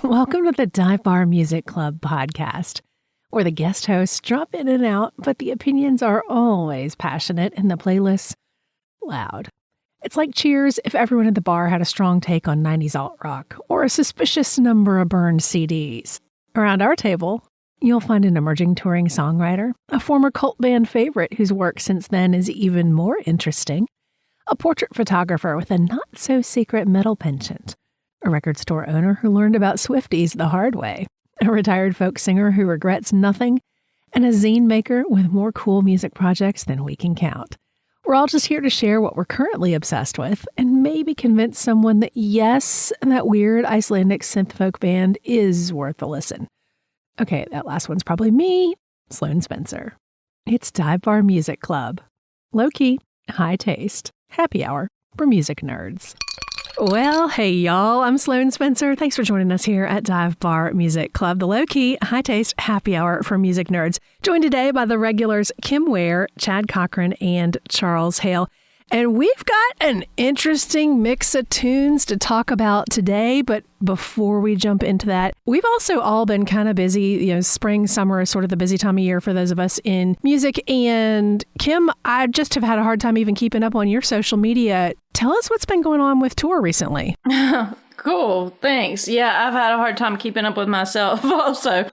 Welcome to the Dive Bar Music Club podcast, where the guest hosts drop in and out, but the opinions are always passionate and the playlists loud. It's like Cheers if everyone at the bar had a strong take on 90s alt-rock or a suspicious number of burned CDs. Around our table, you'll find an emerging touring songwriter, a former cult band favorite whose work since then is even more interesting, a portrait photographer with a not-so-secret metal penchant, a record store owner who learned about Swifties the hard way, a retired folk singer who regrets nothing, and a zine maker with more cool music projects than we can count. We're all just here to share what we're currently obsessed with and maybe convince someone that yes, that weird Icelandic synth folk band is worth a listen. Okay, that last one's probably me, Sloane Spencer. It's Dive Bar Music Club. Low-key, high taste, happy hour for music nerds. Well, hey y'all, I'm Sloane Spencer. Thanks for joining us here at Dive Bar Music Club, the low-key, high-taste happy hour for music nerds. Joined today by the regulars Kim Ware, Chad Cochran, and Charles Hale. And we've got an interesting mix of tunes to talk about today, but before we jump into that, we've also all been kind of busy. Spring, summer is sort of the busy time of year for those of us in music. And Kim, I just have had a hard time even keeping up on your social media. Tell us what's been going on with tour recently. Cool. Thanks. Yeah, I've had a hard time keeping up with myself also.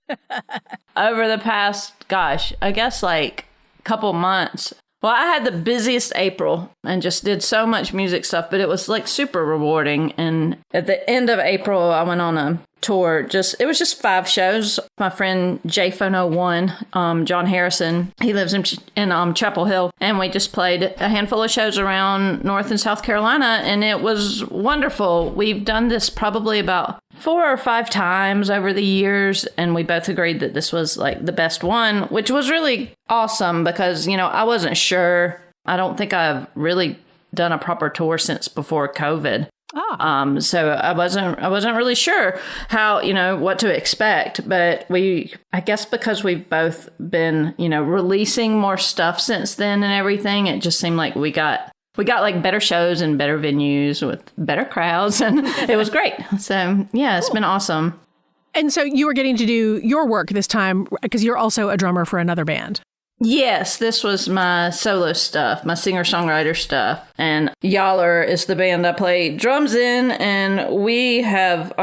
Over the past, I guess like couple months. Well, I had the busiest April and just did so much music stuff, but it was like super rewarding. And at the end of April, I went on a tour. It was just 5 shows. My friend J-Phono1, John Harrison, he lives in Chapel Hill, and we just played a handful of shows around North and South Carolina, and it was wonderful. We've done this probably about 4 or 5 times over the years, and we both agreed that this was like the best one, which was really awesome because, I wasn't sure. I don't think I've really done a proper tour since before COVID. So I wasn't really sure how, what to expect, but I guess because we've both been, releasing more stuff since then and everything, it just seemed like we got like better shows and better venues with better crowds, and it was great. So yeah, it's been awesome. And so you were getting to do your work this time because you're also a drummer for another band. Yes, this was my solo stuff, my singer-songwriter stuff. And Yaller is the band I play drums in. And we have,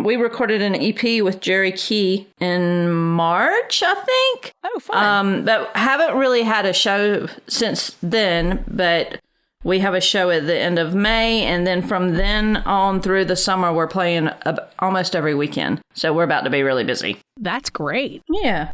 we recorded an EP with Jerry Key in March, I think. Oh, fun. But haven't really had a show since then, but we have a show at the end of May. And then from then on through the summer, we're playing almost every weekend. So we're about to be really busy. That's great. Yeah.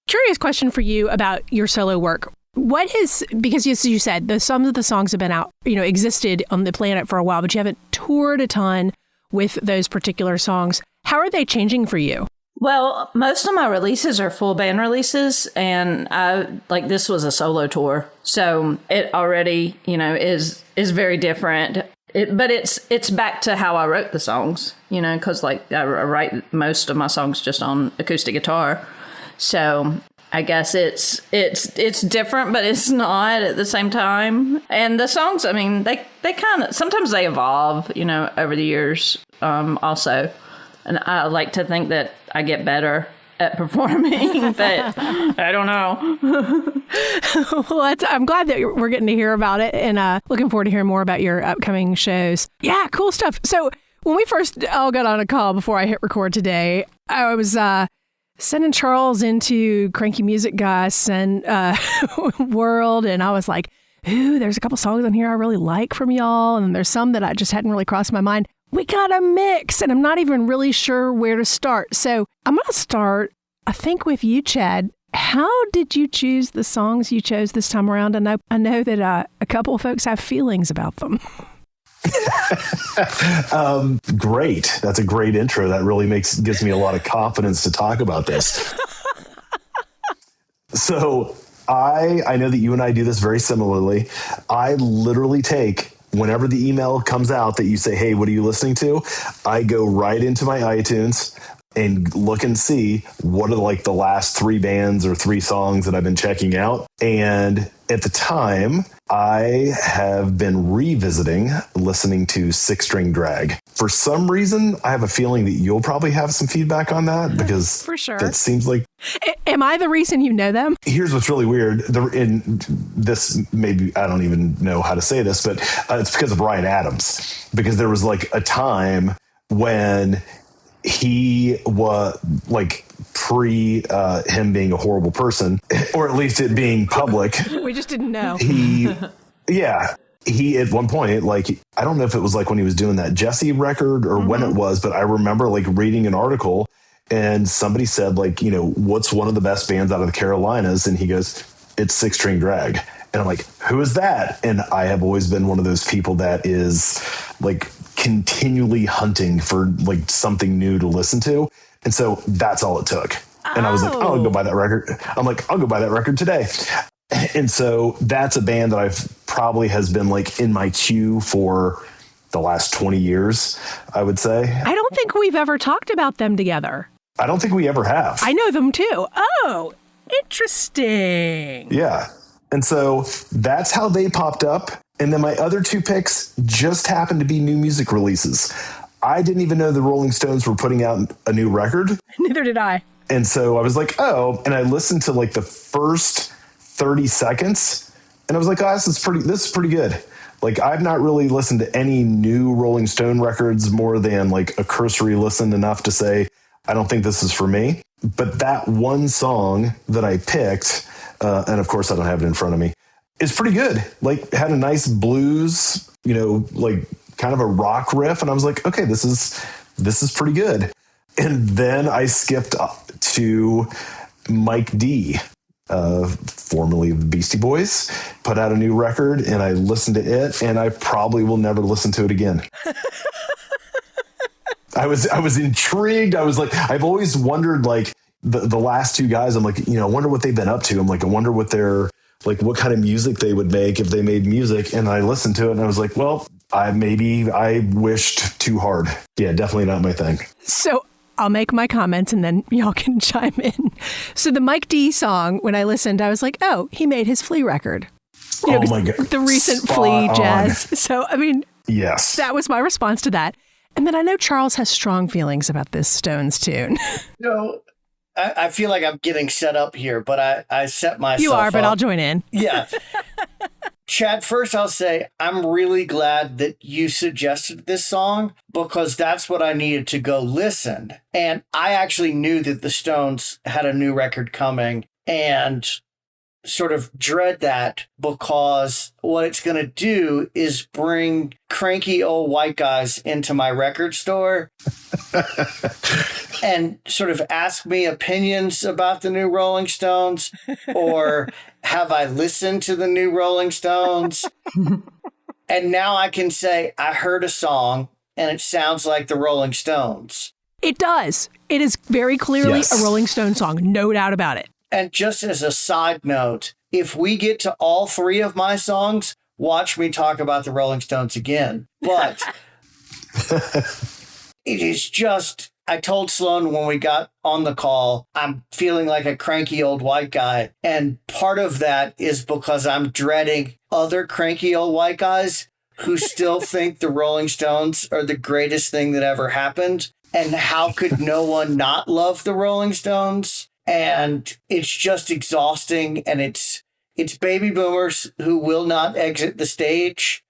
Curious question for you about your solo work. Because as you said, some of the songs have been out, existed on the planet for a while, but you haven't toured a ton with those particular songs. How are they changing for you? Well, most of my releases are full band releases, and this was a solo tour. So it already, is very different. But it's back to how I wrote the songs, because I write most of my songs just on acoustic guitar. So I guess it's different, but it's not at the same time. And the songs, they kind of, sometimes they evolve, over the years also. And I like to think that I get better at performing, but I don't know. Well, I'm glad that we're getting to hear about it, and looking forward to hearing more about your upcoming shows. Yeah, cool stuff. So when we first all got on a call before I hit record today, I was sending Charles into Cranky Music Gus and World, and I was like, ooh, there's a couple songs on here I really like from y'all, and there's some that I just hadn't really crossed my mind. We got a mix, and I'm not even really sure where to start. So I'm going to start, I think, with you, Chad. How did you choose the songs you chose this time around? And I know that a couple of folks have feelings about them. Great. That's a great intro. That really gives me a lot of confidence to talk about this. So I know that you and I do this very similarly. I literally take, whenever the email comes out that you say, hey, what are you listening to? I go right into my iTunes. and look and see what are like the last 3 bands or 3 songs that I've been checking out. And at the time, I have been revisiting listening to Six String Drag. For some reason, I have a feeling that you'll probably have some feedback on that because for sure, that seems like. Am I the reason you know them? Here's what's really weird. In this, maybe I don't even know how to say this, but it's because of Bryan Adams. Because there was like a time when he was like pre him being a horrible person, or at least it being public. We just didn't know. He at one point, like, I don't know if it was like when he was doing that Jesse record or when it was, but I remember like reading an article and somebody said like, what's one of the best bands out of the Carolinas? And he goes, it's Six String Drag. And I'm like, who is that? And I have always been one of those people that is like continually hunting for like something new to listen to. And so that's all it took. And I was like, I'll go buy that record. I'm like, I'll go buy that record today. And so that's a band that I've probably has been like in my queue for the last 20 years, I would say. I don't think we've ever talked about them together. I don't think we ever have. I know them too. Oh, interesting. Yeah. And so that's how they popped up. And then my other 2 picks just happened to be new music releases. I didn't even know the Rolling Stones were putting out a new record. Neither did I. And so I was like, oh, and I listened to like the first 30 seconds and I was like, oh, this is pretty good. Like, I've not really listened to any new Rolling Stone records more than like a cursory listen enough to say, I don't think this is for me. But that one song that I picked, and of course I don't have it in front of me, is pretty good. Like, had a nice blues, like kind of a rock riff. And I was like, okay, this is pretty good. And then I skipped to Mike D, formerly of the Beastie Boys, put out a new record, and I listened to it, and I probably will never listen to it again. I was intrigued. I was like, I've always wondered, like, the last 2 guys, I'm like, I wonder what they've been up to. I'm like, I wonder what they're like, what kind of music they would make if they made music. And I listened to it and I was like, well, I wished too hard. Yeah, definitely not my thing. So I'll make my comments and then y'all can chime in. So the Mike D song, when I listened, I was like, oh, he made his Flea record. Oh my God. The recent Spot Flea on. jazz. So, I mean, yes, that was my response to that. And then I know Charles has strong feelings about this Stones tune. No, I feel like I'm getting set up here, but I set myself You are, but up. I'll join in. Yeah. Chad, first I'll say I'm really glad that you suggested this song because that's what I needed to go listen. And I actually knew that the Stones had a new record coming and sort of dread that because what it's going to do is bring cranky old white guys into my record store and sort of ask me opinions about the new Rolling Stones or have I listened to the new Rolling Stones? And now I can say I heard a song and it sounds like the Rolling Stones. It does. It is very clearly a Rolling Stone song. No doubt about it. And just as a side note, if we get to all 3 of my songs, watch me talk about the Rolling Stones again. But it is just, I told Sloane when we got on the call, I'm feeling like a cranky old white guy. And part of that is because I'm dreading other cranky old white guys who still think the Rolling Stones are the greatest thing that ever happened. And how could no one not love the Rolling Stones? And it's just exhausting. And it's baby boomers who will not exit the stage.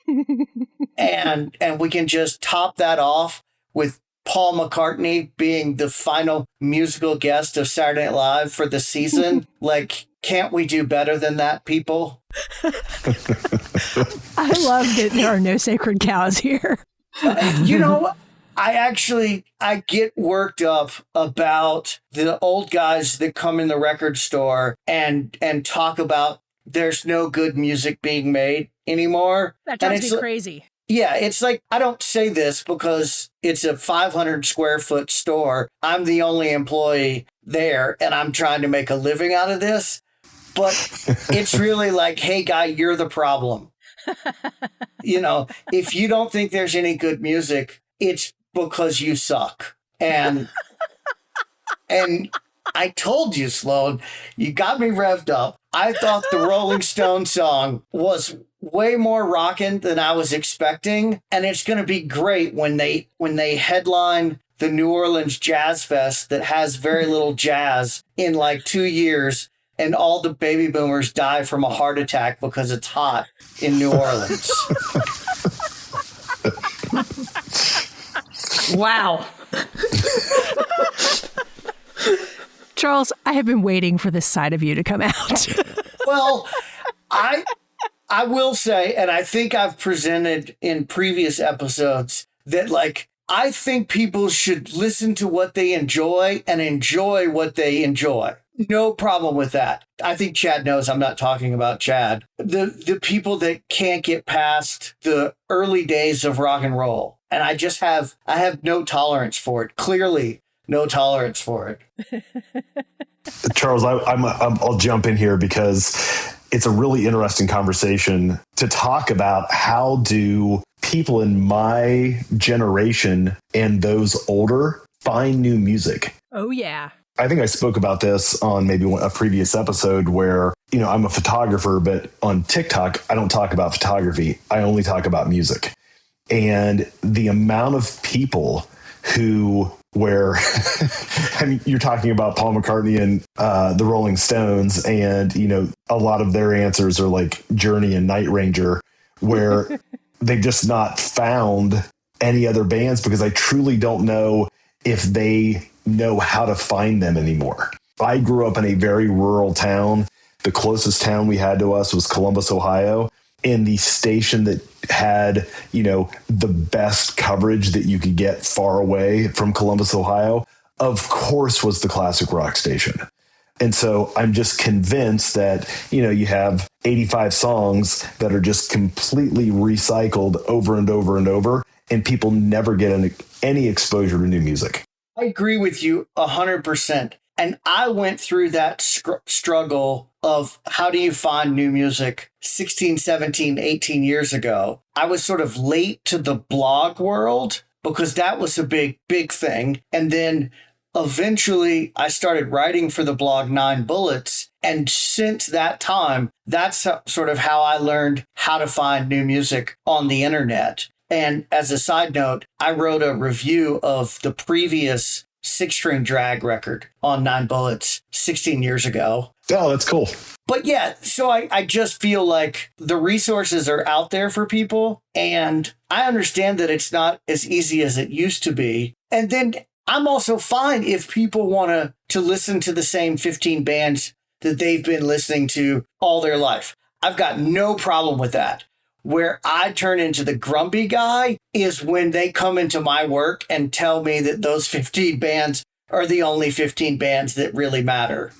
and we can just top that off with Paul McCartney being the final musical guest of Saturday Night Live for the season. Like, can't we do better than that, people? I love that there are no sacred cows here. I get worked up about the old guys that come in the record store and talk about there's no good music being made anymore. That drives me crazy. Yeah, it's like, I don't say this because it's a 500 square foot store. I'm the only employee there and I'm trying to make a living out of this. But it's really like, hey, guy, you're the problem. If you don't think there's any good music, it's because you suck. And And I told you, Sloane, you got me revved up. I thought the Rolling Stone song was way more rockin' than I was expecting. And it's going to be great when they headline the New Orleans Jazz Fest that has very little jazz in like 2 years. And all the baby boomers die from a heart attack because it's hot in New Orleans. Wow. Charles, I have been waiting for this side of you to come out. Well, I will say, and I think I've presented in previous episodes, that like, I think people should listen to what they enjoy and enjoy what they enjoy. No problem with that. I think Chad knows I'm not talking about Chad. The people that can't get past the early days of rock and roll. And I have no tolerance for it. Clearly, no tolerance for it. Charles, I'll jump in here because it's a really interesting conversation to talk about how do people in my generation and those older find new music. Oh, yeah. I think I spoke about this on maybe a previous episode where, I'm a photographer, but on TikTok, I don't talk about photography. I only talk about music. And the amount of people where I mean, you're talking about Paul McCartney and the Rolling Stones, and, a lot of their answers are like Journey and Night Ranger, where they've just not found any other bands because I truly don't know if they know how to find them anymore. I grew up in a very rural town. The closest town we had to us was Columbus, Ohio. And the station that had, the best coverage that you could get far away from Columbus, Ohio, of course, was the classic rock station. And so I'm just convinced that, you have 85 songs that are just completely recycled over and over and over, and people never get any exposure to new music. I agree with you 100%. And I went through that struggle of how do you find new music 16, 17, 18 years ago. I was sort of late to the blog world because that was a big, big thing. And then eventually I started writing for the blog 9 Bullets. And since that time, that's sort of how I learned how to find new music on the internet. And as a side note, I wrote a review of the previous 6-string drag record on 9 Bullets 16 years ago. Oh, that's cool. But yeah, so I just feel like the resources are out there for people. And I understand that it's not as easy as it used to be. And then I'm also fine if people want to listen to the same 15 bands that they've been listening to all their life. I've got no problem with that. Where I turn into the grumpy guy is when they come into my work and tell me that those 15 bands are the only 15 bands that really matter.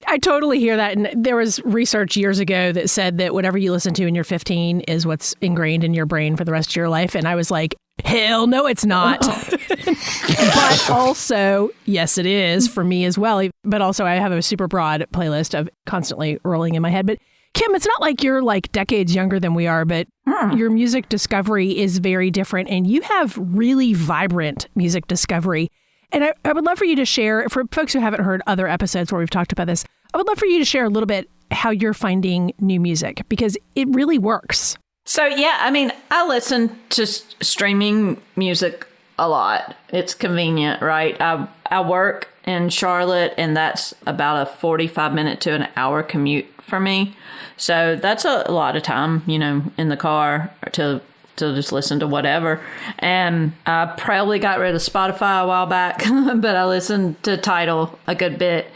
I totally hear that. And there was research years ago that said that whatever you listen to when you're 15 is what's ingrained in your brain for the rest of your life. And I was like, hell no, it's not. But also, yes, it is for me as well. But also I have a super broad playlist of constantly rolling in my head. But Kim, it's not like you're like decades younger than we are, but your music discovery is very different and you have really vibrant music discovery. And I would love for you to share, for folks who haven't heard other episodes where we've talked about this, I would love for you to share a little bit how you're finding new music because it really works. So, yeah, I mean, I listen to streaming music a lot. It's convenient, right? I work in Charlotte and that's about a 45-minute to an hour commute for me. So that's a lot of time, in the car to just listen to whatever. And I probably got rid of Spotify a while back, but I listened to Tidal a good bit.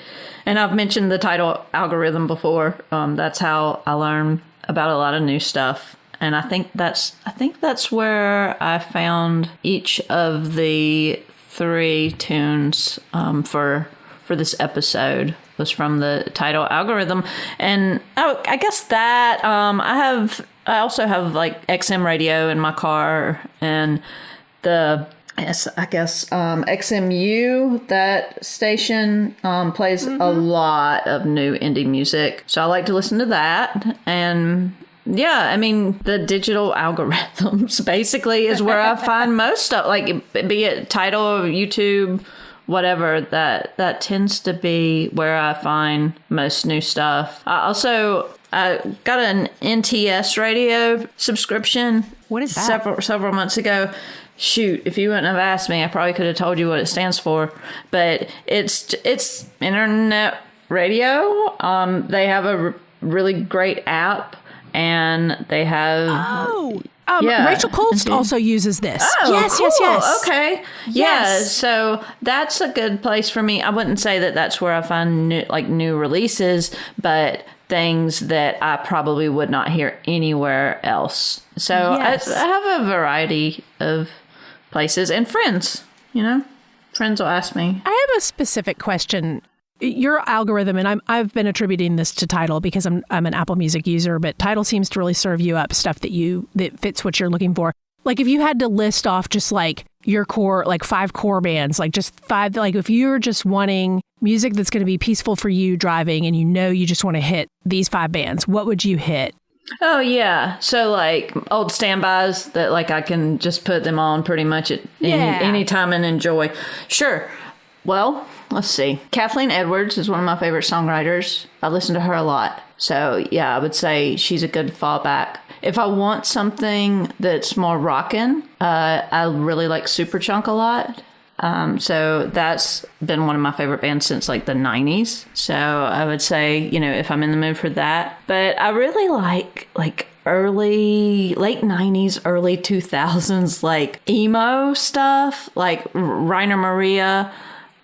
And I've mentioned the Tidal algorithm before. That's how I learn about a lot of new stuff. And I think that's where I found each of the 3 tunes for this episode was from the Tidal algorithm. And I guess that I also have like XM radio in my car and XMU, that station plays a lot of new indie music. So I like to listen to that. And Yeah, I mean, the digital algorithms basically is where I find most stuff, like be it title of YouTube, whatever, that tends to be where I find most new stuff. I got an NTS radio subscription. What is that? Several months ago. Shoot, if you wouldn't have asked me, I probably could have told you what it stands for. But it's internet radio. They have a really great app, and they have Rachel Coles also uses this. Oh, yes, cool. yes. Okay. Yes. Yeah, so that's a good place for me. I wouldn't say that that's where I find new releases, but things that I probably would not hear anywhere else. So Yes. I have a variety of places, and friends, friends will ask me. I have a specific question. Your algorithm, and I've been attributing this to Tidal because I'm an Apple Music user, but Tidal seems to really serve you up stuff that fits what you're looking for. Like if you had to list off just like your core, like 5 core bands, like just 5, like if you're just wanting music that's going to be peaceful for you driving and you just want to hit these 5 bands, what would you hit? Oh, yeah. So, like, old standbys that, like, I can just put them on pretty much at any time and enjoy. Sure. Well, let's see. Kathleen Edwards is one of my favorite songwriters. I listen to her a lot. So, yeah, I would say she's a good fallback. If I want something that's more rockin', I really like Superchunk a lot. So that's been one of my favorite bands since like the 90s. So I would say, if I'm in the mood for that. But I really like late 90s, early 2000s, like emo stuff, like Rainer Maria,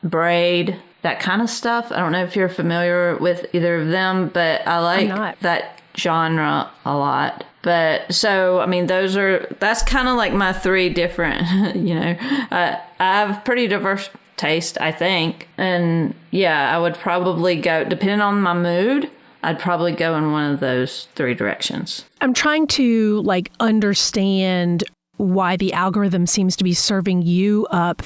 Braid, that kind of stuff. I don't know if you're familiar with either of them, but I like that genre a lot. But so, I mean, that's kind of like my 3 different, I have pretty diverse taste, I think. And yeah, I would probably go, depending on my mood, I'd probably go in one of those 3 directions. I'm trying to understand why the algorithm seems to be serving you up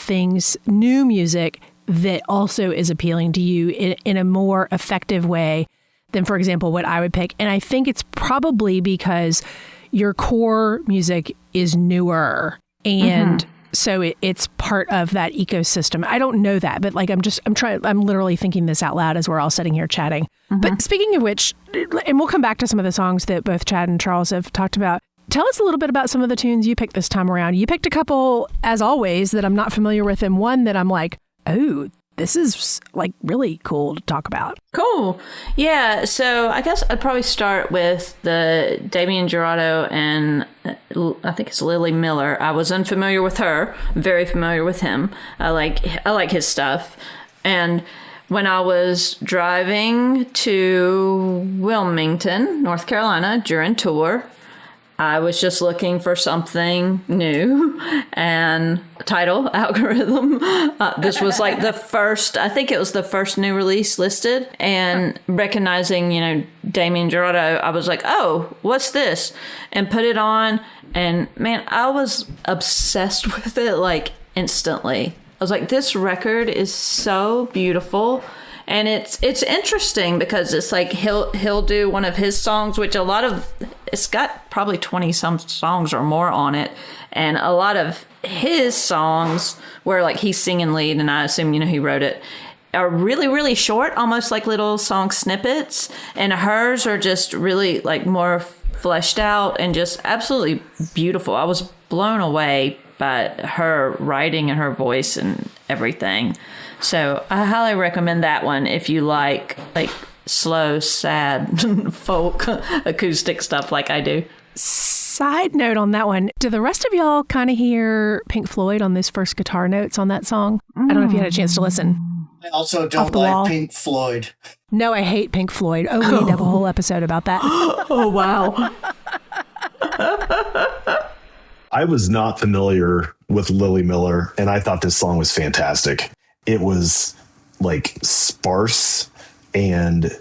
new music that also is appealing to you in a more effective way than, for example, what I would pick. And I think it's probably because your core music is newer. And so it's part of that ecosystem. I don't know that, but I'm literally thinking this out loud as we're all sitting here chatting. But speaking of which, and we'll come back to some of the songs that both Chad and Charles have talked about. Tell us a little bit about some of the tunes you picked this time around. You picked a couple, as always, that I'm not familiar with, and one that I'm like, oh, this is like really cool to talk about. Cool. Yeah. So I guess I'd probably start with the Damien Jurado and I think it's Lily Miller. I was unfamiliar with her, very familiar with him. I like his stuff. And when I was driving to Wilmington, North Carolina during tour, I was just looking for something new, and Tidal algorithm. This was like I think it was the first new release listed, and recognizing, Damien Jurado, I was like, oh, what's this? And put it on, and man, I was obsessed with it like instantly. I was like, this record is so beautiful. And it's interesting because it's like he'll do one of his songs, which it's got probably 20 some songs or more on it, and a lot of his songs where like he's singing lead, and I assume he wrote it, are really, really short, almost like little song snippets, and hers are just really like more fleshed out and just absolutely beautiful. I was blown away by her writing and her voice and everything. So I highly recommend that one if you like slow, sad folk acoustic stuff like I do. Side note on that one, do the rest of y'all kind of hear Pink Floyd on those first guitar notes on that song? I don't know if you had a chance to listen. I also don't like Pink Floyd. No, I hate Pink Floyd. Oh, we need to have a whole episode about that. Oh, wow. I was not familiar with Lily Miller, and I thought this song was fantastic. It was like sparse and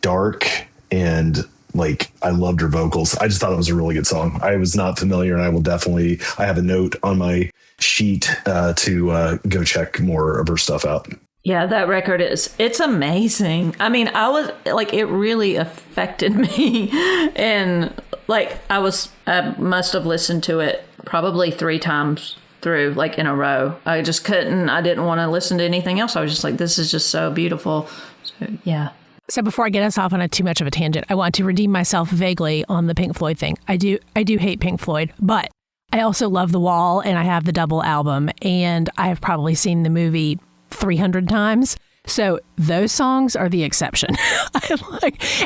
dark, and like I loved her vocals. I just thought it was a really good song. I was not familiar, and I have a note on my sheet to go check more of her stuff out. Yeah, that record it's amazing. I mean, I was like, it really affected me in like I must have listened to it probably 3 times through, like in a row. I just couldn't, I didn't want to listen to anything else. I was just like, this is just so beautiful. So, yeah. So before I get us off on too much of a tangent, I want to redeem myself vaguely on the Pink Floyd thing. I do hate Pink Floyd, but I also love The Wall, and I have the double album, and I have probably seen the movie 300 times. So those songs are the exception.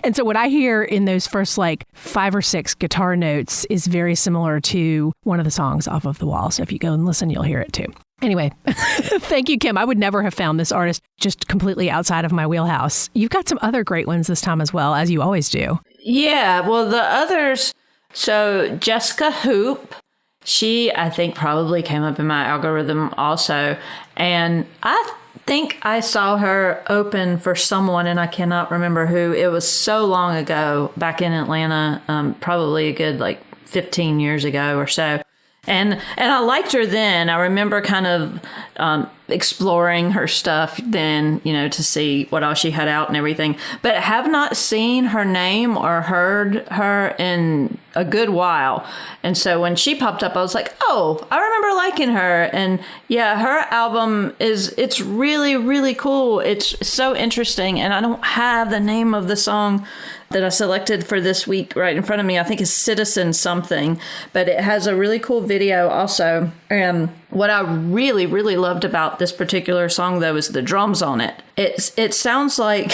And so what I hear in those first 5 or 6 guitar notes is very similar to one of the songs off of The Wall. So if you go and listen, you'll hear it too. Anyway, thank you, Kim. I would never have found this artist just completely outside of my wheelhouse. You've got some other great ones this time as well, as you always do. Yeah, well, the others, so Jesca Hoop, she, I think, probably came up in my algorithm also. And I think I saw her open for someone, and I cannot remember who. It was so long ago, back in Atlanta, probably a good 15 years ago or so. And I liked her then. I remember kind of exploring her stuff then, to see what else she had out and everything. But I have not seen her name or heard her in a good while. And so when she popped up, I was like, oh, I remember liking her. And yeah, her album it's really, really cool. It's so interesting. And I don't have the name of the song that I selected for this week right in front of me. I think is Citizen something, but it has a really cool video also. And what I really, really loved about this particular song, though, is the drums on it. It sounds like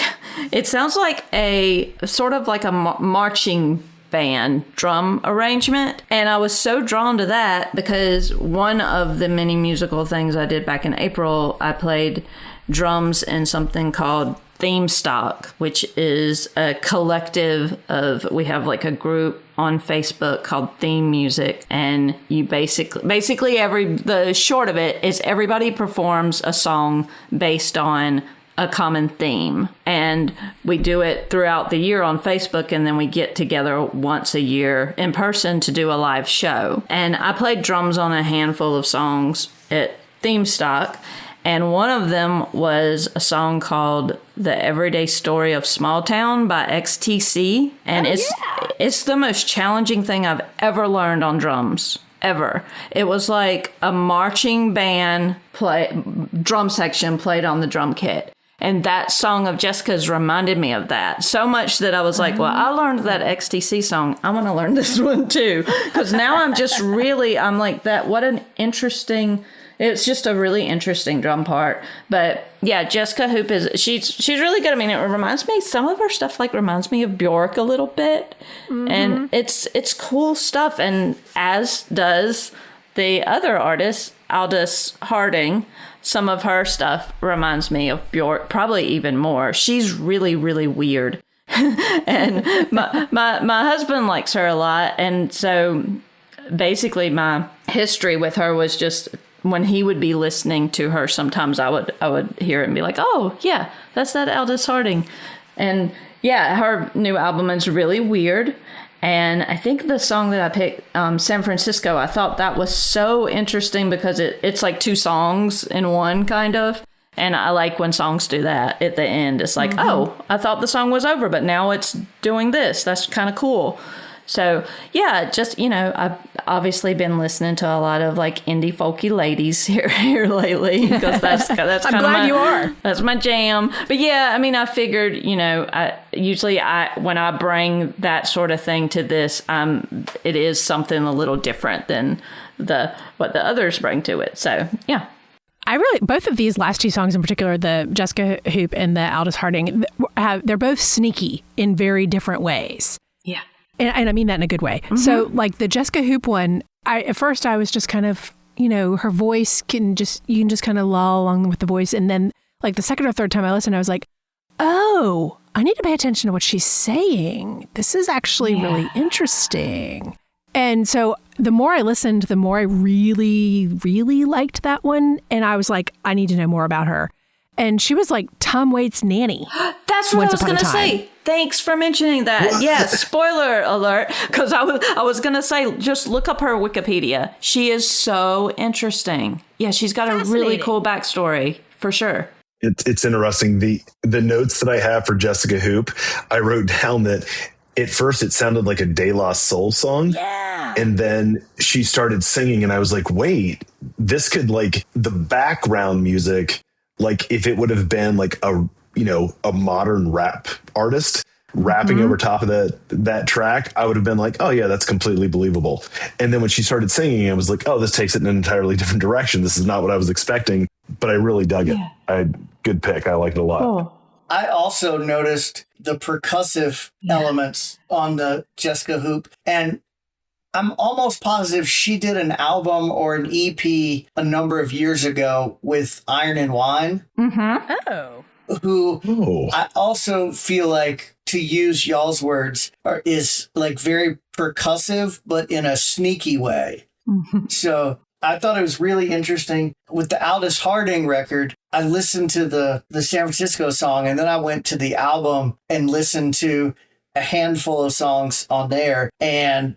a sort of like a marching band drum arrangement. And I was so drawn to that because one of the many musical things I did back in April, I played drums in something called Theme Stock, which is a collective of, we have a group on Facebook called Theme Music, and you basically the short of it is everybody performs a song based on a common theme, and we do it throughout the year on Facebook, and then we get together once a year in person to do a live show. And I played drums on a handful of songs at Theme Stock, and one of them was a song called The Everyday Story of Small Town by XTC. And it's the most challenging thing I've ever learned on drums, ever. It was like a marching band drum section played on the drum kit. And that song of Jessica's reminded me of that so much that I was like, well, I learned that XTC song. I want to learn this one too. Because now I'm like that. What an interesting... It's just a really interesting drum part. But yeah, Jesca Hoop she's really good. I mean, it reminds me, some of her stuff reminds me of Bjork a little bit. Mm-hmm. And it's cool stuff. And as does the other artist, Aldous Harding. Some of her stuff reminds me of Bjork, probably even more. She's really, really weird. And my husband likes her a lot. And so basically my history with her was just... when he would be listening to her, sometimes I would hear it and be like, oh, yeah, that's that Aldous Harding. And yeah, her new album is really weird. And I think the song that I picked, San Francisco, I thought that was so interesting because it's like 2 songs in one kind of. And I like when songs do that at the end. It's like, oh, I thought the song was over, but now it's doing this. That's kind of cool. So, yeah, just, I've obviously been listening to a lot of indie folky ladies here lately because that's kind of I'm glad you are. That's my jam. But yeah, I mean, I figured, usually when I bring that sort of thing to this, it is something a little different than what the others bring to it. So, yeah. Both of these last 2 songs in particular, the Jesca Hoop and the Aldous Harding, they're both sneaky in very different ways. Yeah. And I mean that in a good way. Mm-hmm. So the Jesca Hoop one, at first I was just kind of, her voice you can just kind of lull along with the voice. And then the second or third time I listened, I was like, oh, I need to pay attention to what she's saying. This is actually really interesting. And so the more I listened, the more I really, really liked that one. And I was like, I need to know more about her. And she was like Tom Waits' nanny. That's what I was going to say. Thanks for mentioning that. Yes, spoiler alert, because I was going to say, just look up her Wikipedia. She is so interesting. Yeah, she's got a really cool backstory, for sure. It's interesting. The notes that I have for Jesca Hoop, I wrote down that at first it sounded like a De La Soul song. Yeah. And then she started singing and I was like, wait, this could like the background music, like if it would have been like a modern rap artist rapping over top of that track, I would have been like, oh yeah, that's completely believable. And then when she started singing, I was like, oh, this takes it in an entirely different direction. This is not what I was expecting, but I really dug it. Good pick. I liked it a lot. Cool. I also noticed the percussive elements on the Jesca Hoop, and I'm almost positive she did an album or an EP a number of years ago with Iron and Wine. Oh. Who I also feel like, to use y'all's words, is like very percussive, but in a sneaky way. So I thought it was really interesting. With the Aldous Harding record, I listened to the San Francisco song, and then I went to the album and listened to a handful of songs on there. And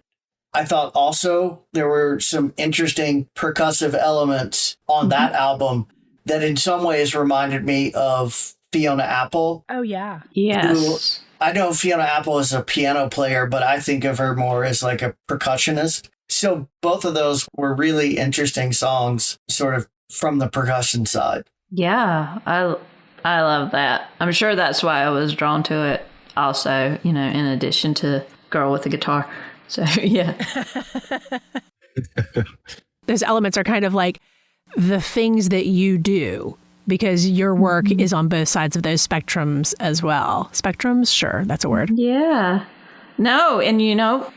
I thought also there were some interesting percussive elements on that album that in some ways reminded me of Fiona Apple. Oh, yeah. Yes. I know Fiona Apple is a piano player, but I think of her more as like a percussionist. So both of those were really interesting songs, sort of from the percussion side. Yeah, I love that. I'm sure that's why I was drawn to it also, in addition to Girl with the Guitar. So, yeah. Those elements are kind of like the things that you do, because your work is on both sides of those spectrums as well. Spectrums? Sure, that's a word. Yeah. No, and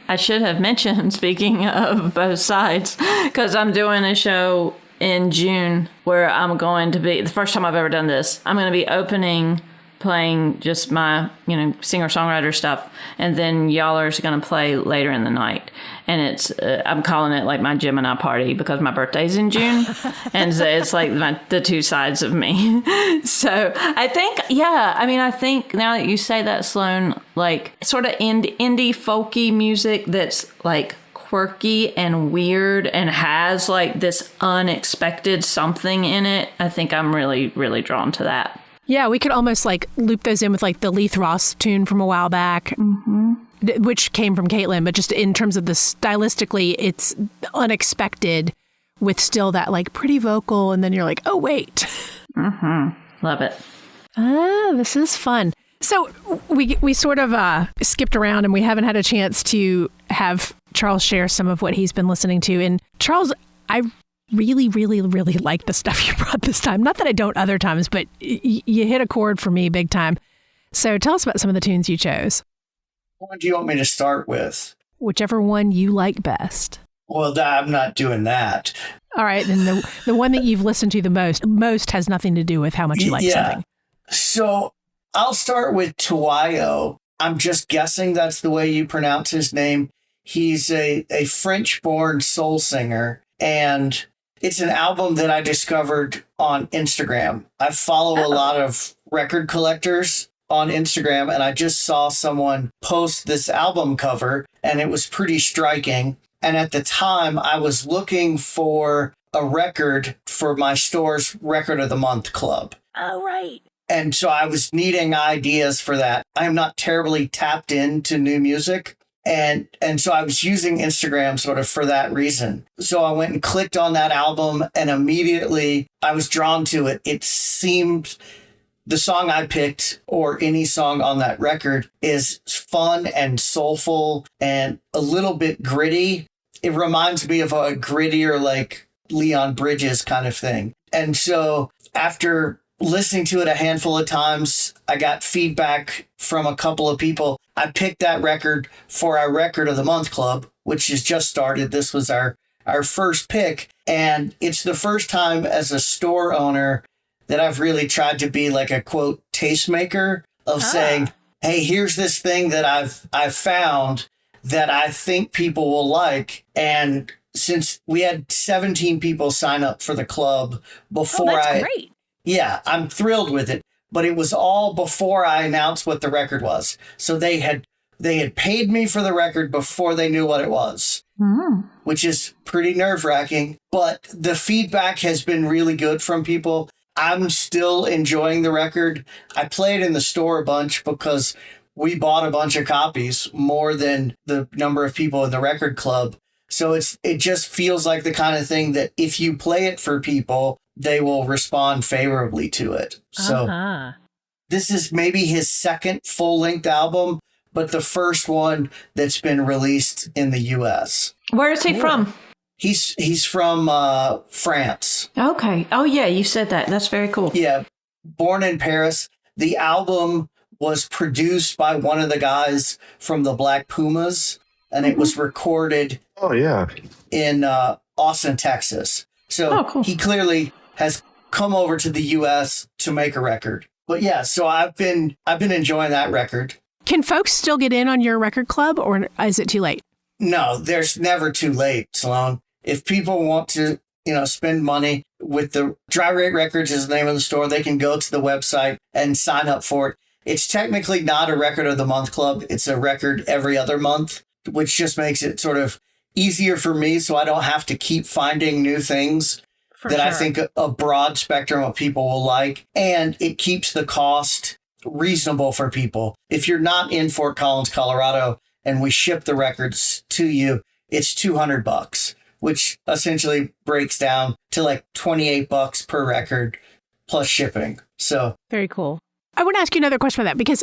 I should have mentioned, speaking of both sides, because I'm doing a show in June where I'm going to be, the first time I've ever done this, I'm going to be opening, playing just my, singer-songwriter stuff, and then y'all are going to play later in the night. And it's, I'm calling it like my Gemini party because my birthday's in June. And so it's like the two sides of me. So I think, I think now that you say that, Sloane, like sort of indie folky music that's like quirky and weird and has like this unexpected something in it, I think I'm really, really drawn to that. Yeah, we could almost like loop those in with like the Leith Ross tune from a while back, which came from Caitlin, but just in terms of the stylistically, it's unexpected with still that like pretty vocal. And then you're like, oh, wait. Love it. This is fun. So we sort of skipped around and we haven't had a chance to have Charles share some of what he's been listening to. And Charles, I really, really, really like the stuff you brought this time. Not that I don't other times, but you hit a chord for me big time. So tell us about some of the tunes you chose. What do you want me to start with? Whichever one you like best. Well, I'm not doing that. All right. Then the one that you've listened to the most has nothing to do with how much you like something. So I'll start with Tiwayo. I'm just guessing that's the way you pronounce his name. He's a French-born soul singer, and it's an album that I discovered on Instagram. I follow a lot of record collectors on Instagram, and I just saw someone post this album cover, and it was pretty striking. And at the time, I was looking for a record for my store's Record of the Month club. Oh, right. And so I was needing ideas for that. I'm not terribly tapped into new music. And so I was using Instagram sort of for that reason. So I went and clicked on that album, and immediately I was drawn to it. It seemed the song I picked, or any song on that record, is fun and soulful and a little bit gritty. It reminds me of a grittier, like Leon Bridges kind of thing. And so after listening to it a handful of times, I got feedback from a couple of people. I picked that record for our Record of the Month club, which has just started. This was our first pick. And it's the first time as a store owner that I've really tried to be like a quote tastemaker of saying, hey, here's this thing that I've found that I think people will like. And since we had 17 people sign up for the club before that's great. Yeah, I'm thrilled with it. But it was all before I announced what the record was. So they had paid me for the record before they knew what it was, which is pretty nerve-wracking. But the feedback has been really good from people. I'm still enjoying the record. I play it in the store a bunch because we bought a bunch of copies, more than the number of people in the record club. So it just feels like the kind of thing that if you play it for people, they will respond favorably to it. So this is maybe his second full-length album, but the first one that's been released in the U.S. Where is he from? He's from France. Okay. Oh, yeah, you said that. That's very cool. Yeah. Born in Paris. The album was produced by one of the guys from the Black Pumas, and it was recorded in Austin, Texas. So cool. He clearly has come over to the U.S. to make a record. But yeah, so I've been enjoying that record. Can folks still get in on your record club, or is it too late? No, there's never too late, Sloane. If people want to, spend money with the Dry Rate Records is the name of the store, they can go to the website and sign up for it. It's technically not a record of the month club. It's a record every other month, which just makes it sort of easier for me, so I don't have to keep finding new things I think a broad spectrum of people will like. And it keeps the cost reasonable for people. If you're not in Fort Collins, Colorado, and we ship the records to you, it's $200, which essentially breaks down to like $28 per record plus shipping. So very cool. I want to ask you another question about that, because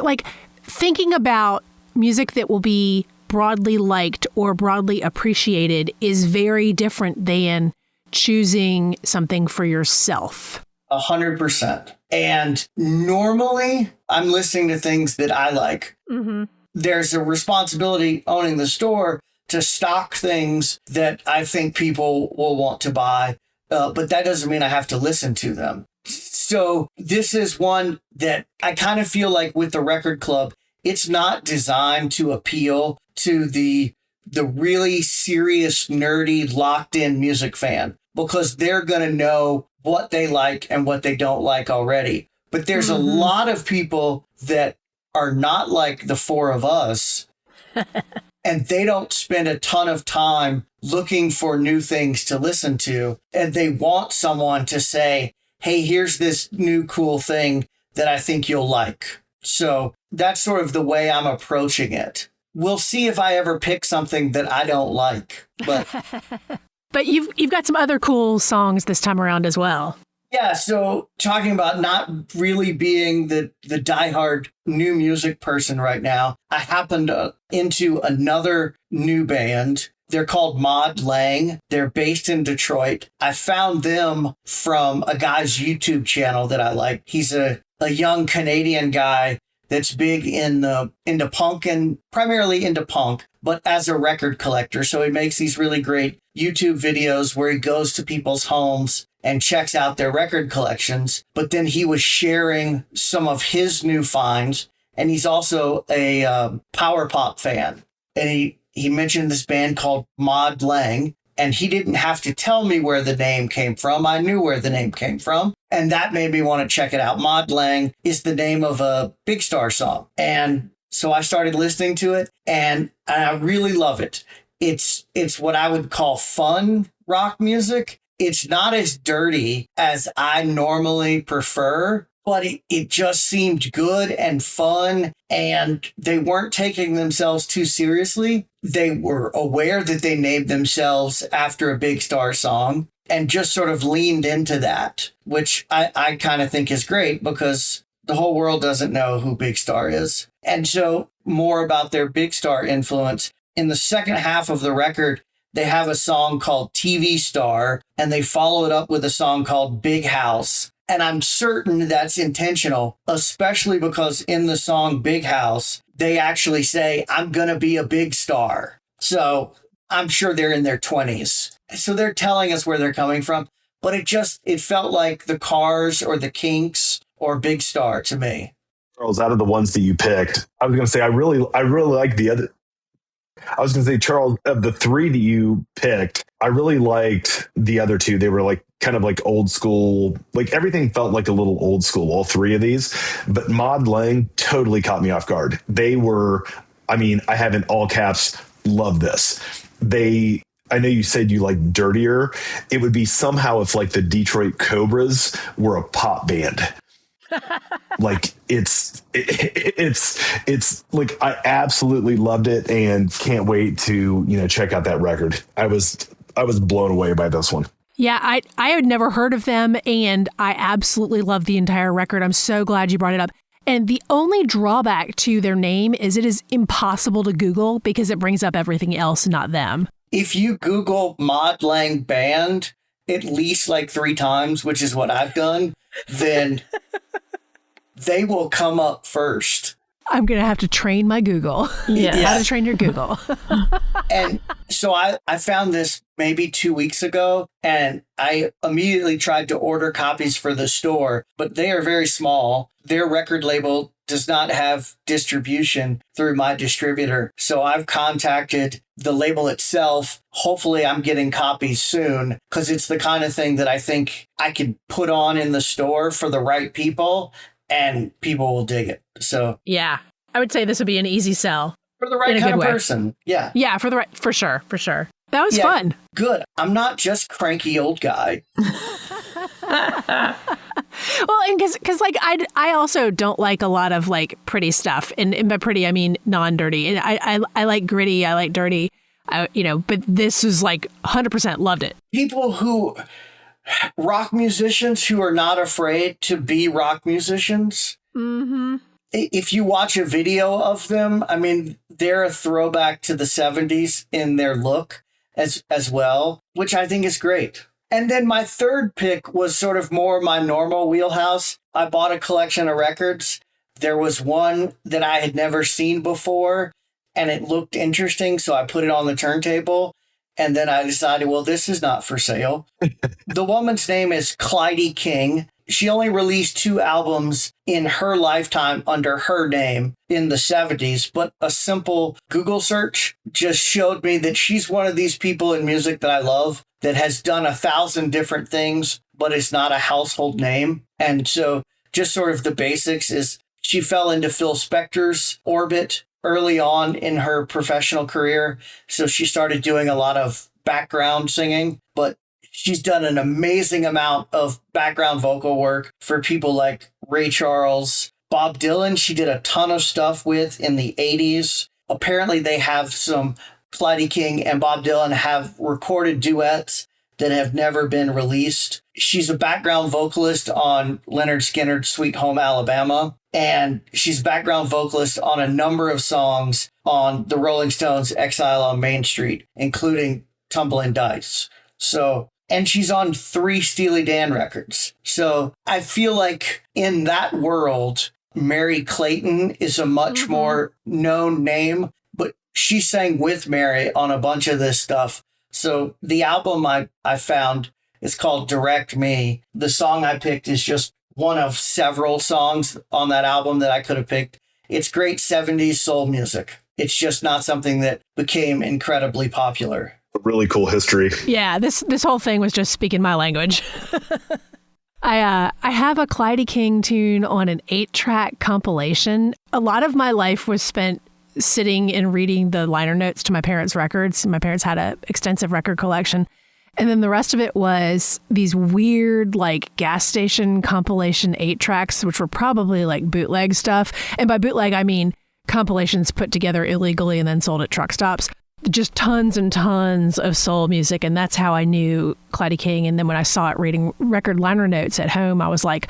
thinking about music that will be broadly liked or broadly appreciated is very different than choosing something for yourself. 100%. And normally I'm listening to things that I like. Mm-hmm. There's a responsibility owning the store to stock things that I think people will want to buy. But that doesn't mean I have to listen to them. So this is one that I kind of feel like with the record club, it's not designed to appeal to the really serious, nerdy, locked-in music fan, because they're going to know what they like and what they don't like already. But there's a lot of people that are not like the four of us, and they don't spend a ton of time looking for new things to listen to. And they want someone to say, hey, here's this new cool thing that I think you'll like. So that's sort of the way I'm approaching it. We'll see if I ever pick something that I don't like. But but you've got some other cool songs this time around as well. Yeah, so talking about not really being the diehard new music person right now, I happened into another new band. They're called Mod Lang. They're based in Detroit. I found them from a guy's YouTube channel that I like. He's a young Canadian guy that's big into punk, and primarily into punk, but as a record collector. So he makes these really great YouTube videos where he goes to people's homes and checks out their record collections. But then he was sharing some of his new finds, and he's also a power pop fan. And he mentioned this band called Mod Lang, and he didn't have to tell me where the name came from. I knew where the name came from, and that made me want to check it out. Mod Lang is the name of a Big Star song. And so I started listening to it, and I really love it. It's what I would call fun rock music. It's not as dirty as I normally prefer, but it just seemed good and fun, and they weren't taking themselves too seriously. They were aware that they named themselves after a Big Star song and just sort of leaned into that, which I kind of think is great, because the whole world doesn't know who Big Star is. And so more about their Big Star influence. In the second half of the record, they have a song called TV Star, and they follow it up with a song called Big House. And I'm certain that's intentional, especially because in the song Big House, they actually say, I'm going to be a big star. So I'm sure they're in their 20s. So they're telling us where they're coming from. But it felt like the Cars or the Kinks or Big Star to me. Charles, out of the ones that you picked, I was going to say, I really like the other. I was going to say, Charles, of the three that you picked, I really liked the other two. They were like kind of like old school, like everything felt like a little old school, all three of these. But Mod Lang totally caught me off guard. They were, I have in all caps, love this. I know you said you like dirtier. It would be somehow if like the Detroit Cobras were a pop band. Like it's like I absolutely loved it and can't wait to, check out that record. I was blown away by this one. Yeah, I had never heard of them, and I absolutely love the entire record. I'm so glad you brought it up. And the only drawback to their name is it is impossible to Google because it brings up everything else, not them. If you Google Mod Lang Band at least like 3 times, which is what I've done, then they will come up first. I'm going to have to train my Google. Yeah. How to train your Google. And so I found this maybe 2 weeks ago, and I immediately tried to order copies for the store, but they are very small. Their record label does not have distribution through my distributor. So I've contacted the label itself. Hopefully I'm getting copies soon, because it's the kind of thing that I think I could put on in the store for the right people, and people will dig it. So yeah, I would say this would be an easy sell. For the right kind of person. Yeah. Yeah, for sure. That was fun. Good. I'm not just cranky old guy. Well, and because like I also don't like a lot of like pretty stuff, and by pretty I mean non-dirty. And I like gritty, I like dirty, But this was like 100% loved it. Rock musicians who are not afraid to be rock musicians. Mm-hmm. If you watch a video of them, I mean, they're a throwback to the 70s in their look as well, which I think is great. And then my third pick was sort of more my normal wheelhouse. I bought a collection of records. There was one that I had never seen before, and it looked interesting, so I put it on the turntable. And then I decided, well, this is not for sale. The woman's name is Clydie King. She only released 2 albums in her lifetime under her name in the 70s, but a simple Google search just showed me that she's one of these people in music that I love that has done 1,000 different things, but is not a household name. And so just sort of the basics is she fell into Phil Spector's orbit early on in her professional career. So she started doing a lot of background singing, but she's done an amazing amount of background vocal work for people like Ray Charles, Bob Dylan. She did a ton of stuff with in the 80s. Apparently they have Clydie King and Bob Dylan have recorded duets that have never been released. She's a background vocalist on Lynyrd Skynyrd's Sweet Home Alabama, and she's a background vocalist on a number of songs on the Rolling Stones' Exile on Main Street, including Tumbling Dice. And she's on 3 Steely Dan records. So I feel like in that world, Mary Clayton is a much more known name, but she sang with Mary on a bunch of this stuff. So the album I found is called Direct Me. The song I picked is just one of several songs on that album that I could have picked. It's great 70s soul music. It's just not something that became incredibly popular. A really cool history. Yeah, this whole thing was just speaking my language. I have a Clydie King tune on an 8-track compilation. A lot of my life was spent sitting and reading the liner notes to my parents' records. My parents had an extensive record collection. And then the rest of it was these weird, like, gas station compilation 8-tracks, which were probably like bootleg stuff. And by bootleg, I mean compilations put together illegally and then sold at truck stops. Just tons and tons of soul music. And that's how I knew Clydie King. And then when I saw it reading record liner notes at home, I was like,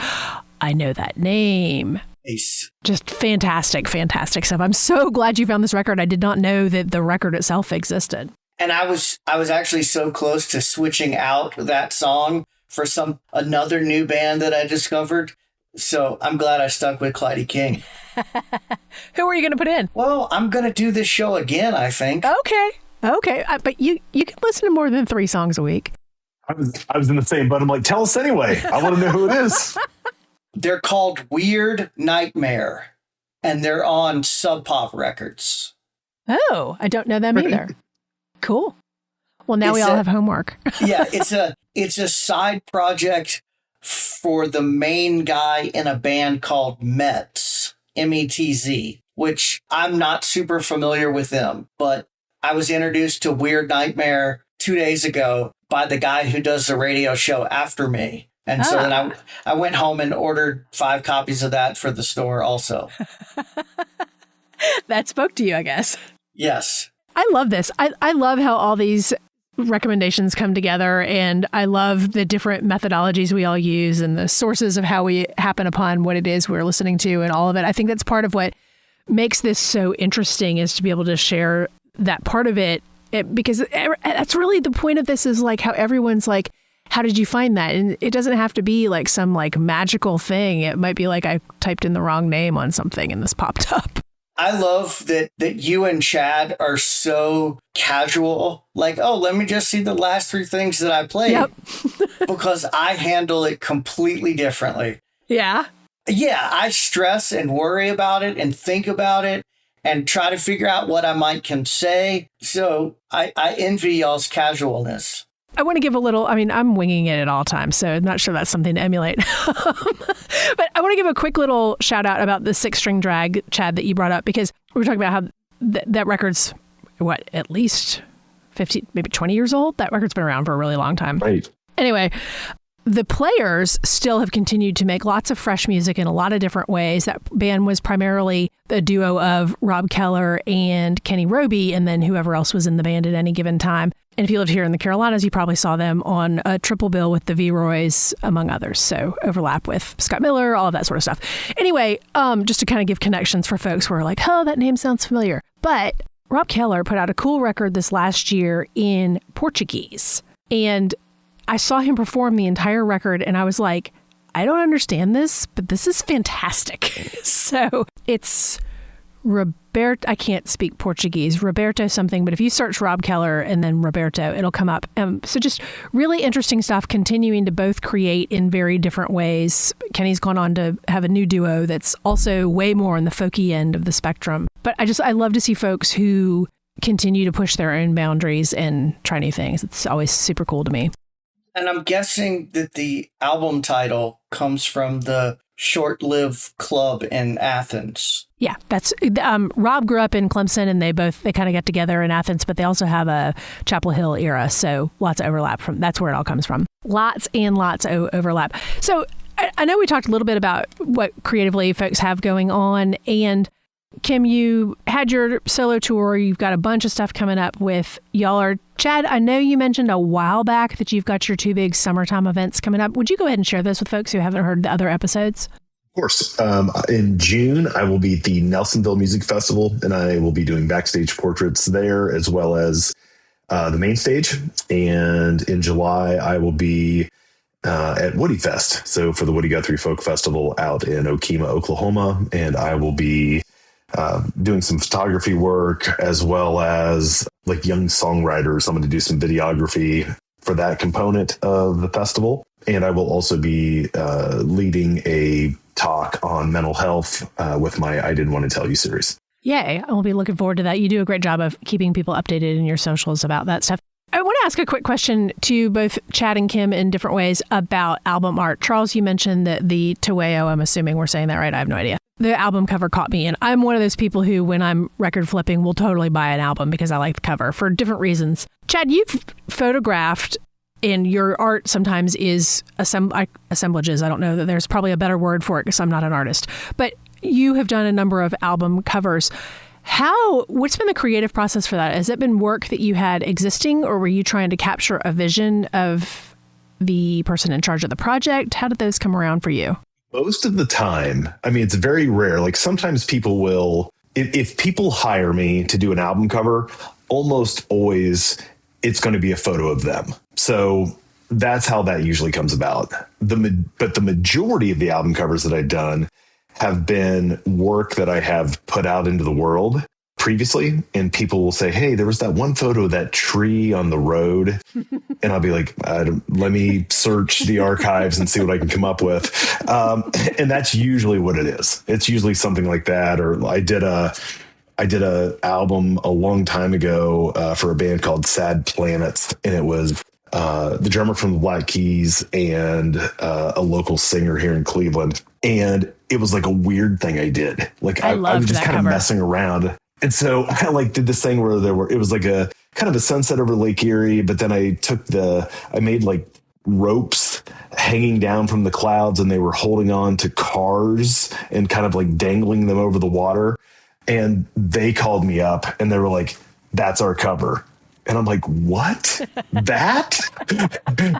I know that name. Ace. Just fantastic stuff. I'm so glad you found this record. I did not know that the record itself existed. And I was actually so close to switching out that song for another new band that I discovered. So I'm glad I stuck with Clydie King. Who are you going to put in? Well, I'm going to do this show again, I think. Okay. But you can listen to more than 3 songs a week. I was in the same boat. I'm like, tell us anyway. I want to know who it is. They're called Weird Nightmare, and they're on Sub Pop Records. Oh, I don't know them either. Cool. Well, now we all have homework. Yeah, it's a side project for the main guy in a band called Metz, Metz, which I'm not super familiar with them, but I was introduced to Weird Nightmare 2 days ago by the guy who does the radio show after me. And so then I went home and ordered 5 copies of that for the store also. That spoke to you, I guess. Yes. I love this. I love how all these recommendations come together, and I love the different methodologies we all use and the sources of how we happen upon what it is we're listening to and all of it. I think that's part of what makes this so interesting, is to be able to share that part of it, because that's really the point of this, is like how everyone's like, how did you find that? And it doesn't have to be like some like magical thing. It might be like I typed in the wrong name on something and this popped up. I love that you and Chad are so casual. Like, oh, let me just see the last 3 things that I played. Yep. Because I handle it completely differently. Yeah. Yeah, I stress and worry about it and think about it and try to figure out what I might can say. So I envy y'all's casualness. I want to give a little, I mean, I'm winging it at all times, so I'm not sure that's something to emulate. But I want to give a quick little shout out about the 6-string drag, Chad, that you brought up, because we were talking about how that record's, at least 15, maybe 20 years old? That record's been around for a really long time. Right. Anyway, the Players still have continued to make lots of fresh music in a lot of different ways. That band was primarily a duo of Rob Keller and Kenny Roby, and then whoever else was in the band at any given time. And if you lived here in the Carolinas, you probably saw them on a triple bill with the V-Roys, among others. So overlap with Scott Miller, all of that sort of stuff. Anyway, just to kind of give connections for folks who are like, oh, that name sounds familiar. But Rob Keller put out a cool record this last year in Portuguese. And I saw him perform the entire record, and I was like, I don't understand this, but this is fantastic. So it's Roberto, I can't speak Portuguese, Roberto something, but if you search Rob Keller and then Roberto, it'll come up. So just really interesting stuff, continuing to both create in very different ways. Kenny's gone on to have a new duo that's also way more on the folky end of the spectrum. But I love to see folks who continue to push their own boundaries and try new things. It's always super cool to me. And I'm guessing that the album title comes from the short-lived club in Athens. Yeah, that's Rob grew up in Clemson, and they kind of got together in Athens, but they also have a Chapel Hill era, so lots of overlap that's where it all comes from. Lots and lots of overlap. So I know we talked a little bit about what creatively folks have going on, and Kim, you had your solo tour. You've got a bunch of stuff coming up with y'all. Chad, I know you mentioned a while back that you've got your 2 big summertime events coming up. Would you go ahead and share those with folks who haven't heard the other episodes? Of course. In June, I will be at the Nelsonville Music Festival, and I will be doing backstage portraits there as well as the main stage. And in July, I will be at Woody Fest. So for the Woody Guthrie Folk Festival out in Okemah, Oklahoma. And I will be doing some photography work as well as like young songwriters. I'm going to do some videography for that component of the festival. And I will also be leading a talk on mental health with my I Didn't Want to Tell You series. Yay. I will be looking forward to that. You do a great job of keeping people updated in your socials about that stuff. I want to ask a quick question to both Chad and Kim in different ways about album art. Charles, you mentioned that the Tiwayo, I'm assuming we're saying that right, I have no idea. The album cover caught me, and I'm one of those people who, when I'm record flipping, will totally buy an album because I like the cover for different reasons. Chad, you've photographed, and your art sometimes is assemblages. I don't know that there's probably a better word for it because I'm not an artist. But you have done a number of album covers. What's been the creative process for that? Has it been work that you had existing, or were you trying to capture a vision of the person in charge of the project? How did those come around for you? Most of the time, I mean, it's very rare. Like sometimes people will, if people hire me to do an album cover, almost always it's going to be a photo of them. So that's how that usually comes about. But the majority of the album covers that I've done have been work that I have put out into the world previously, and people will say, hey, there was that one photo of that tree on the road. And I'll be like, let me search the archives and see what I can come up with. And that's usually what it is. It's usually something like that. Or I did a album a long time ago for a band called Sad Planets. And it was the drummer from the Black Keys and a local singer here in Cleveland. And it was like a weird thing I did. Like I was just kind of messing around. And so I did this thing where it was like a kind of a sunset over Lake Erie, but then I made like ropes hanging down from the clouds, and they were holding on to cars and kind of like dangling them over the water. And they called me up and they were like, "That's our cover." And I'm like, "What? That?"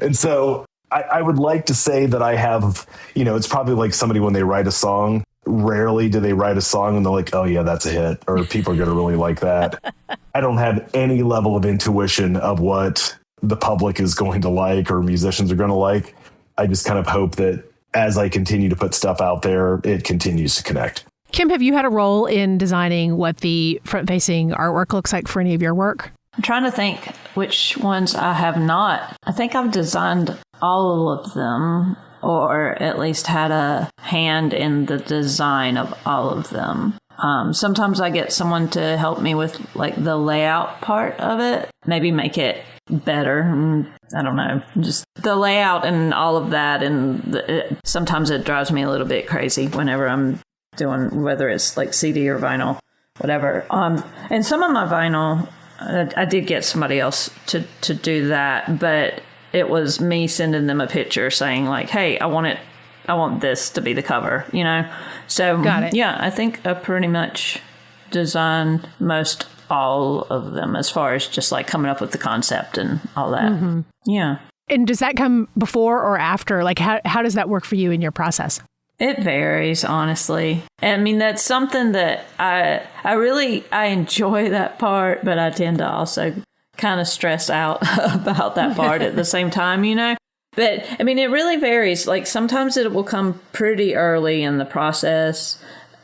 And so I would like to say that I have, it's probably like somebody when they write a song, rarely do they write a song and they're like, "Oh yeah, that's a hit," or people are going to really like that. I don't have any level of intuition of what the public is going to like or musicians are going to like. I just kind of hope that as I continue to put stuff out there, it continues to connect. Kim, have you had a role in designing what the front-facing artwork looks like for any of your work? I'm trying to think which ones I have not. I think I've designed all of them, or at least had a hand in the design of all of them. Sometimes I get someone to help me with like the layout part of it, maybe make it better. I don't know, just the layout and all of that. And sometimes it drives me a little bit crazy whenever I'm doing, whether it's like CD or vinyl, whatever. And some of my vinyl, I did get somebody else to do that, but it was me sending them a picture saying like, "Hey, I want this to be the cover," So got it. Yeah, I think I pretty much designed most all of them as far as just like coming up with the concept and all that. Mm-hmm. Yeah. And does that come before or after? Like how does that work for you in your process? It varies, honestly. I mean, that's something that I enjoy that part, but I tend to also kind of stress out about that part at the same time, But I mean, it really varies. Like sometimes it will come pretty early in the process.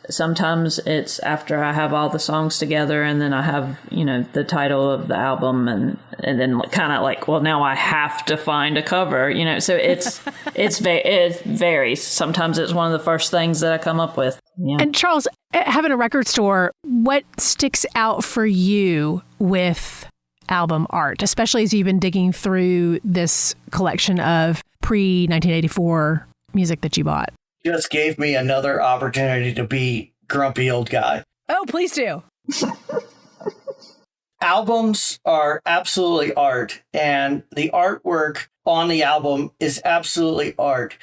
Sometimes it's after I have all the songs together and then I have, the title of the album and then kind of like, well, now I have to find a cover, so it varies. Sometimes it's one of the first things that I come up with. Yeah. And Charles, having a record store, what sticks out for you with album art, especially as you've been digging through this collection of pre-1984 music that you bought? Just gave me another opportunity to be grumpy old guy. Oh, please do. Albums are absolutely art, and the artwork on the album is absolutely art.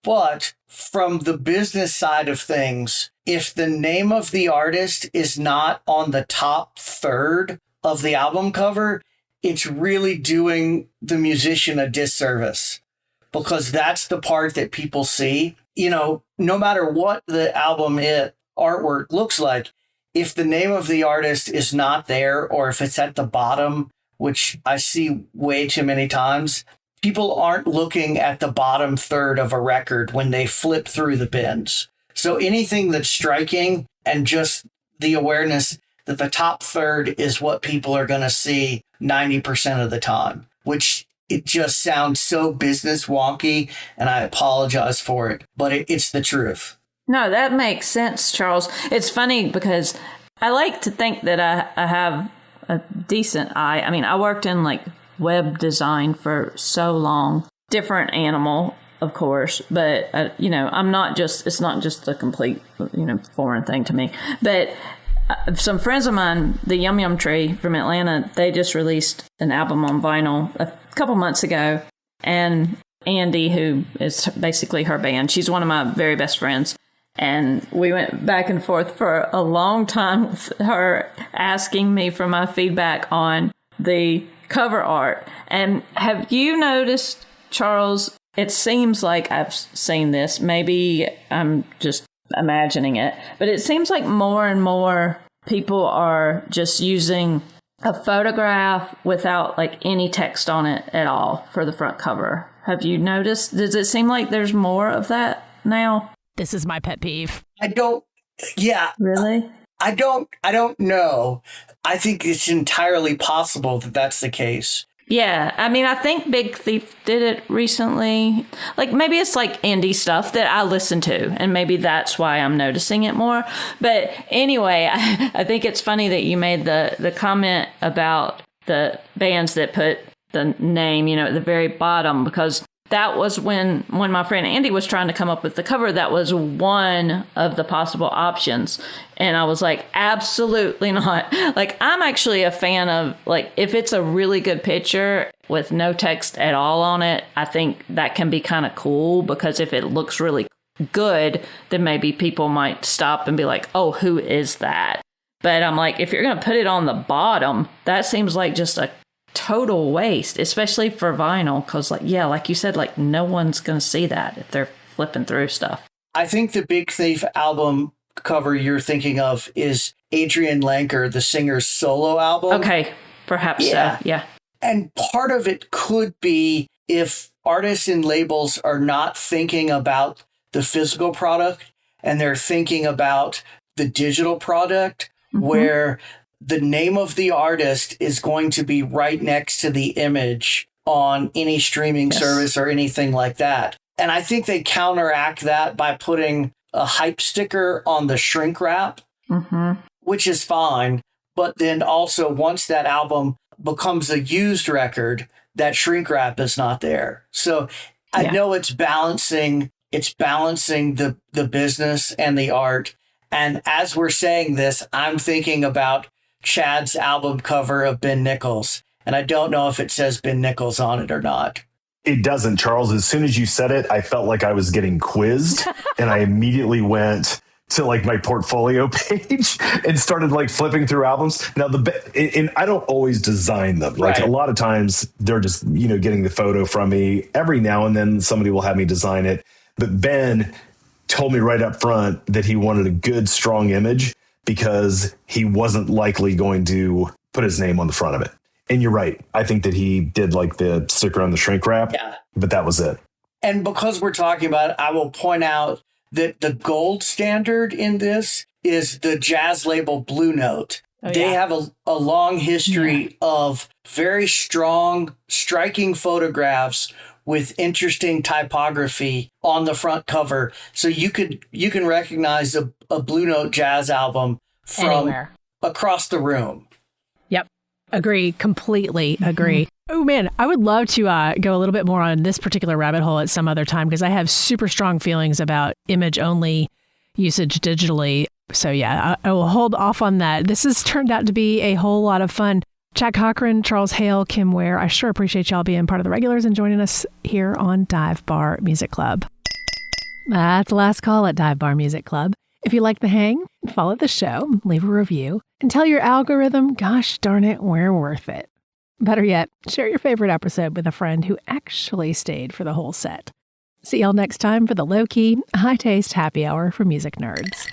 But from the business side of things, if the name of the artist is not on the top third of the album cover, it's really doing the musician a disservice, because that's the part that people see. No matter what the album artwork looks like, if the name of the artist is not there, or if it's at the bottom, which I see way too many times, people aren't looking at the bottom third of a record when they flip through the bins. So anything that's striking, and just the awareness that the top third is what people are going to see 90% of the time, which it just sounds so business wonky, and I apologize for it, but it's the truth. No, that makes sense, Charles. It's funny because I like to think that I have a decent eye. I mean, I worked in like web design for so long, different animal, of course, but I'm not just, it's not just a complete, foreign thing to me. But some friends of mine, the Yum Yum Tree from Atlanta, they just released an album on vinyl a couple months ago. And Andy, who is basically her band, she's one of my very best friends. And we went back and forth for a long time with her asking me for my feedback on the cover art. And have you noticed, Charles, it seems like I've seen this, maybe I'm just imagining it, but it seems like more and more people are just using a photograph without like any text on it at all for the front cover. Have you noticed? Does it seem like there's more of that now? This is my pet peeve. Really? I don't know. I think it's entirely possible that that's the case. Yeah, I mean, I think Big Thief did it recently. Like, maybe it's like indie stuff that I listen to, and maybe that's why I'm noticing it more. But anyway, I think it's funny that you made the comment about the bands that put the name, at the very bottom, because that was when my friend Andy was trying to come up with the cover, that was one of the possible options. And I was like, absolutely not. Like, I'm actually a fan of, like, if it's a really good picture with no text at all on it, I think that can be kind of cool, because if it looks really good, then maybe people might stop and be like, oh, who is that? But I'm like, if you're going to put it on the bottom, that seems like just a total waste, especially for vinyl. Because, like you said, like no one's going to see that if they're flipping through stuff. I think the Big Thief album cover you're thinking of is Adrianne Lenker, the singer's solo album. Okay, perhaps so, yeah. And part of it could be if artists and labels are not thinking about the physical product and they're thinking about the digital product, where the name of the artist is going to be right next to the image on any streaming service or anything like that. And I think they counteract that by putting a hype sticker on the shrink wrap, which is fine. But then also, once that album becomes a used record, that shrink wrap is not there. So I know it's balancing the business and the art. And as we're saying this, I'm thinking about Chad's album cover of Ben Nichols. And I don't know if it says Ben Nichols on it or not. It doesn't, Charles. As soon as you said it, I felt like I was getting quizzed, and I immediately went to like my portfolio page and started like flipping through albums. Now and I don't always design them. Like a lot of times they're just, getting the photo from me. Every now and then somebody will have me design it. But Ben told me right up front that he wanted a good, strong image because he wasn't likely going to put his name on the front of it. And you're right. I think that he did like the sticker on the shrink wrap, but that was it. And because we're talking about it, I will point out that the gold standard in this is the jazz label Blue Note. They have a long history of very strong, striking photographs with interesting typography on the front cover. So you can recognize a Blue Note jazz album from anywhere across the room. Yep. Agree. Completely agree. Oh, man, I would love to go a little bit more on this particular rabbit hole at some other time, because I have super strong feelings about image-only usage digitally. So, I will hold off on that. This has turned out to be a whole lot of fun. Chad Cochran, Charles Hale, Kim Ware, I sure appreciate y'all being part of the regulars and joining us here on Dive Bar Music Club. That's the last call at Dive Bar Music Club. If you like the hang, follow the show, leave a review, and tell your algorithm, gosh darn it, we're worth it. Better yet, share your favorite episode with a friend who actually stayed for the whole set. See y'all next time for the low-key, high-taste happy hour for music nerds.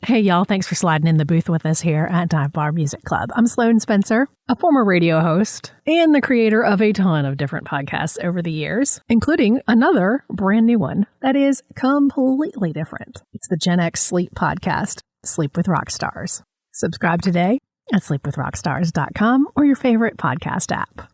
Hey, y'all. Thanks for sliding in the booth with us here at Dive Bar Music Club. I'm Sloane Spencer, a former radio host and the creator of a ton of different podcasts over the years, including another brand new one that is completely different. It's the Gen X Sleep podcast, Sleep with Rockstars. Subscribe today at sleepwithrockstars.com or your favorite podcast app.